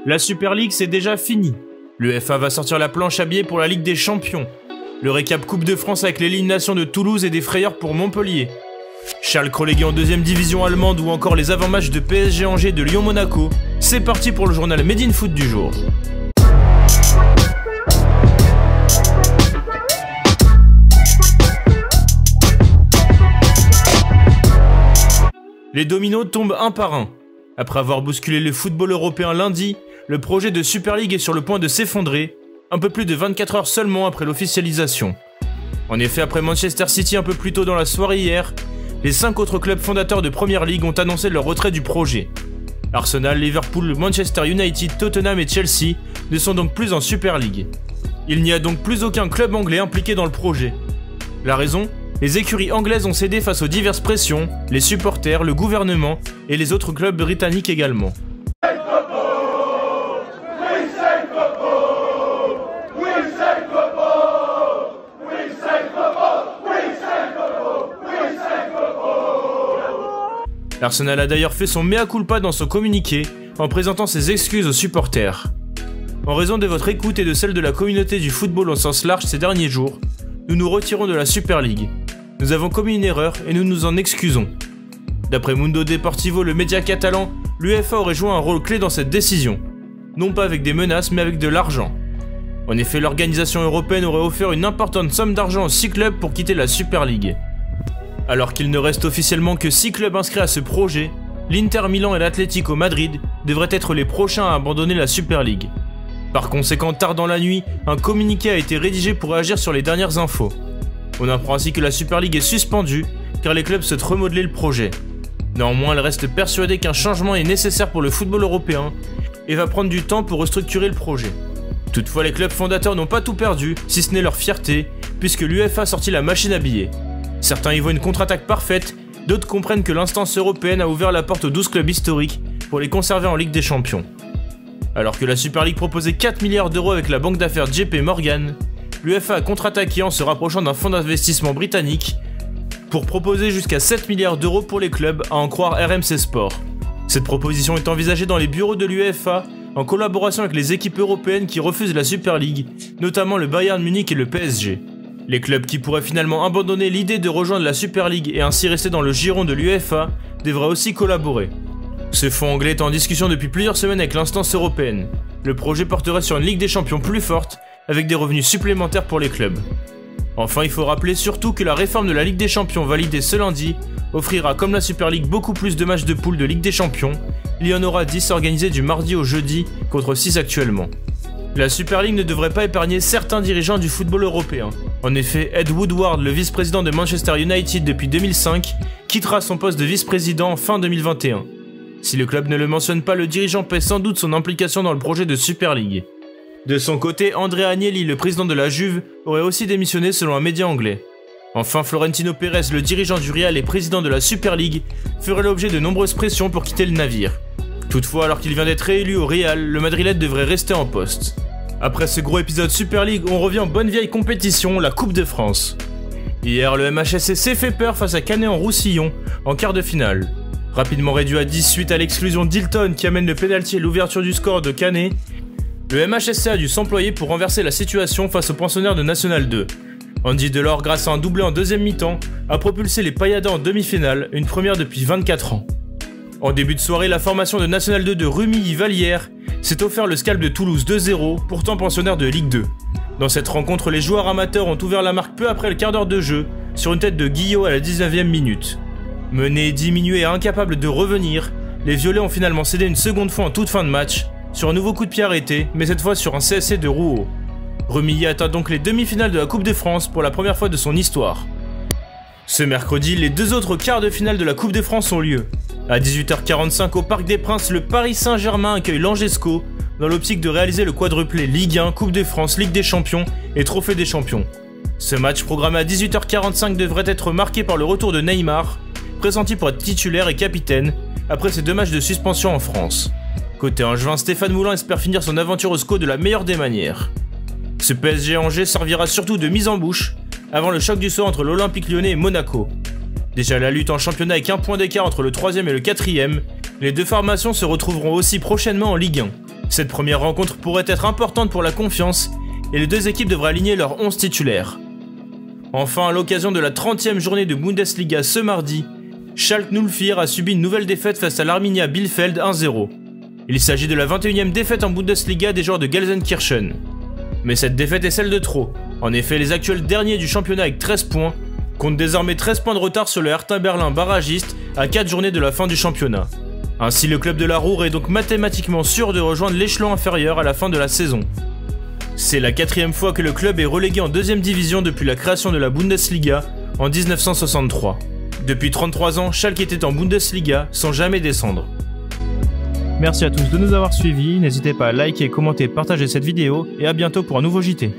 La Super League, c'est déjà fini. L'UEFA va sortir la planche à billets pour la Ligue des Champions. Le récap Coupe de France avec l'élimination de Toulouse et des frayeurs pour Montpellier. Schalke relégué en 2ème division allemande ou encore les avant-matchs de PSG Angers de Lyon-Monaco. C'est parti pour le journal Made in Foot du jour. Les dominos tombent un par un. Après avoir bousculé le football européen lundi, le projet de Super League est sur le point de s'effondrer, un peu plus de 24 heures seulement après l'officialisation. En effet, après Manchester City un peu plus tôt dans la soirée hier, les 5 autres clubs fondateurs de Premier League ont annoncé leur retrait du projet. Arsenal, Liverpool, Manchester United, Tottenham et Chelsea ne sont donc plus en Super League. Il n'y a donc plus aucun club anglais impliqué dans le projet. La raison ? Les écuries anglaises ont cédé face aux diverses pressions, les supporters, le gouvernement et les autres clubs britanniques également. L'Arsenal a d'ailleurs fait son mea culpa dans son communiqué en présentant ses excuses aux supporters. En raison de votre écoute et de celle de la communauté du football au sens large ces derniers jours, nous nous retirons de la Super League. Nous avons commis une erreur et nous nous en excusons. D'après Mundo Deportivo, le média catalan, l'UEFA aurait joué un rôle clé dans cette décision. Non pas avec des menaces, mais avec de l'argent. En effet, l'organisation européenne aurait offert une importante somme d'argent aux 6 clubs pour quitter la Super League. Alors qu'il ne reste officiellement que 6 clubs inscrits à ce projet, l'Inter Milan et l'Atlético Madrid devraient être les prochains à abandonner la Super League. Par conséquent, tard dans la nuit, un communiqué a été rédigé pour réagir sur les dernières infos. On apprend ainsi que la Super League est suspendue, car les clubs souhaitent remodeler le projet. Néanmoins, elle reste persuadée qu'un changement est nécessaire pour le football européen, et va prendre du temps pour restructurer le projet. Toutefois, les clubs fondateurs n'ont pas tout perdu, si ce n'est leur fierté, puisque l'UEFA a sorti la machine à billets. Certains y voient une contre-attaque parfaite, d'autres comprennent que l'instance européenne a ouvert la porte aux 12 clubs historiques pour les conserver en Ligue des Champions. Alors que la Super League proposait 4 milliards d'euros avec la banque d'affaires JP Morgan, l'UEFA a contre-attaqué en se rapprochant d'un fonds d'investissement britannique pour proposer jusqu'à 7 milliards d'euros pour les clubs, à en croire RMC Sport. Cette proposition est envisagée dans les bureaux de l'UEFA en collaboration avec les équipes européennes qui refusent la Super League, notamment le Bayern Munich et le PSG. Les clubs qui pourraient finalement abandonner l'idée de rejoindre la Super League et ainsi rester dans le giron de l'UEFA devraient aussi collaborer. Ce fonds anglais est en discussion depuis plusieurs semaines avec l'instance européenne. Le projet porterait sur une Ligue des Champions plus forte, avec des revenus supplémentaires pour les clubs. Enfin, il faut rappeler surtout que la réforme de la Ligue des Champions validée ce lundi offrira comme la Super League beaucoup plus de matchs de poule de Ligue des Champions. Il y en aura 10 organisés du mardi au jeudi contre 6 actuellement. La Super League ne devrait pas épargner certains dirigeants du football européen. En effet, Ed Woodward, le vice-président de Manchester United depuis 2005, quittera son poste de vice-président fin 2021. Si le club ne le mentionne pas, le dirigeant paie sans doute son implication dans le projet de Super League. De son côté, Andrea Agnelli, le président de la Juve, aurait aussi démissionné selon un média anglais. Enfin, Florentino Pérez, le dirigeant du Real et président de la Super League, ferait l'objet de nombreuses pressions pour quitter le navire. Toutefois, alors qu'il vient d'être réélu au Real, le Madrilète devrait rester en poste. Après ce gros épisode Super League, on revient en bonne vieille compétition, la Coupe de France. Hier, le MHSC s'est fait peur face à Canet-en-Roussillon, en quart de finale. Rapidement réduit à 10 suite à l'exclusion d'Hilton qui amène le pénalty et l'ouverture du score de Canet, le MHSC a dû s'employer pour renverser la situation face aux pensionnaires de National 2. Andy Delors, grâce à un doublé en deuxième mi-temps, a propulsé les Payadins en demi-finale, une première depuis 24 ans. En début de soirée, la formation de National 2 de Rumilly-Vallière s'est offert le scalp de Toulouse 2-0, pourtant pensionnaire de Ligue 2. Dans cette rencontre, les joueurs amateurs ont ouvert la marque peu après le quart d'heure de jeu, sur une tête de Guillot à la 19e minute. Menés, diminués et incapables de revenir, les Violets ont finalement cédé une seconde fois en toute fin de match, sur un nouveau coup de pied arrêté, mais cette fois sur un CSC de Rouault. Rumilly atteint donc les demi-finales de la Coupe de France pour la première fois de son histoire. Ce mercredi, les 2 autres quarts de finale de la Coupe de France ont lieu. À 18h45 au Parc des Princes, le Paris Saint-Germain accueille l'Angesco dans l'optique de réaliser le quadruplé Ligue 1, Coupe de France, Ligue des Champions et Trophée des Champions. Ce match programmé à 18h45 devrait être marqué par le retour de Neymar, pressenti pour être titulaire et capitaine après ses 2 matchs de suspension en France. Côté Angevin, Stéphane Moulin espère finir son aventure au SCO de la meilleure des manières. Ce PSG Angers servira surtout de mise en bouche avant le choc du soir entre l'Olympique Lyonnais et Monaco. Déjà la lutte en championnat avec 1 point d'écart entre le 3e et le 4e, les 2 formations se retrouveront aussi prochainement en Ligue 1. Cette première rencontre pourrait être importante pour la confiance et les deux équipes devraient aligner leurs 11 titulaires. Enfin, à l'occasion de la 30e journée de Bundesliga ce mardi, Schalke 04 a subi une nouvelle défaite face à l'Arminia Bielefeld 1-0. Il s'agit de la 21e défaite en Bundesliga des joueurs de Gelsenkirchen. Mais cette défaite est celle de trop. En effet, les actuels derniers du championnat avec 13 points comptent désormais 13 points de retard sur le Hertha Berlin barragiste à 4 journées de la fin du championnat. Ainsi, le club de la Ruhr est donc mathématiquement sûr de rejoindre l'échelon inférieur à la fin de la saison. C'est la 4e fois que le club est relégué en 2e division depuis la création de la Bundesliga en 1963. Depuis 33 ans, Schalke était en Bundesliga sans jamais descendre. Merci à tous de nous avoir suivis, n'hésitez pas à liker, commenter, partager cette vidéo et à bientôt pour un nouveau JT.